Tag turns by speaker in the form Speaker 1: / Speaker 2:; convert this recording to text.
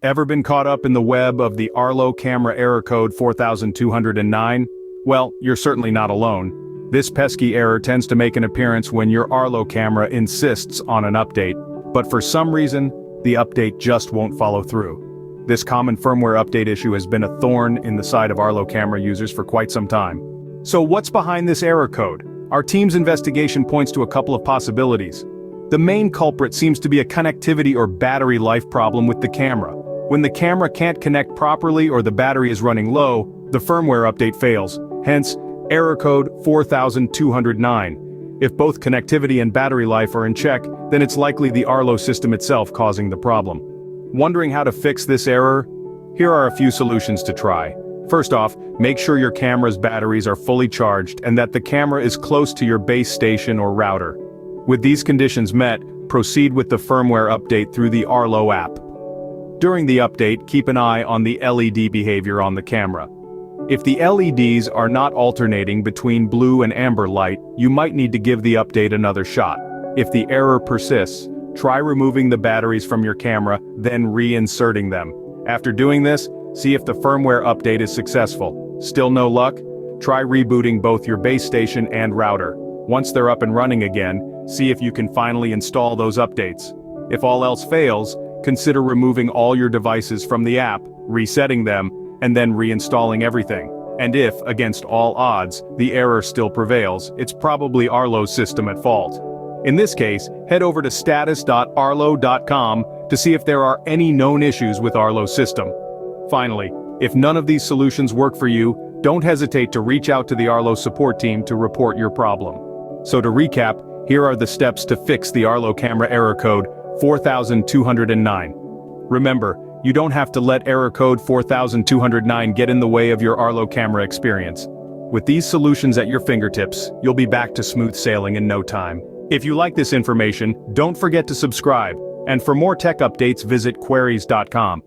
Speaker 1: Ever been caught up in the web of the Arlo Camera Error Code 4209? Well, you're certainly not alone. This pesky error tends to make an appearance when your Arlo camera insists on an update, but for some reason, the update just won't follow through. This common firmware update issue has been a thorn in the side of Arlo camera users for quite some time. So what's behind this error code? Our team's investigation points to a couple of possibilities. The main culprit seems to be a connectivity or battery life problem with the camera. When the camera can't connect properly or the battery is running low, the firmware update fails, hence, error code 4209. If both connectivity and battery life are in check, then it's likely the Arlo system itself causing the problem. Wondering how to fix this error? Here are a few solutions to try. First off, make sure your camera's batteries are fully charged and that the camera is close to your base station or router. With these conditions met, proceed with the firmware update through the Arlo app. During the update, keep an eye on the LED behavior on the camera. If the LEDs are not alternating between blue and amber light, you might need to give the update another shot. If the error persists, try removing the batteries from your camera, then reinserting them. After doing this, see if the firmware update is successful. Still no luck? Try rebooting both your base station and router. Once they're up and running again, see if you can finally install those updates. If all else fails, consider removing all your devices from the app, resetting them, and then reinstalling everything. And if, against all odds, the error still prevails, it's probably Arlo's system at fault. In this case, head over to status.arlo.com to see if there are any known issues with Arlo's system. Finally, if none of these solutions work for you, don't hesitate to reach out to the Arlo support team to report your problem. So to recap, here are the steps to fix the Arlo Camera Error Code 4209. Remember, you don't have to let error code 4209 get in the way of your Arlo camera experience. With these solutions at your fingertips, you'll be back to smooth sailing in no time. If you like this information, don't forget to subscribe, and for more tech updates visit queries.com.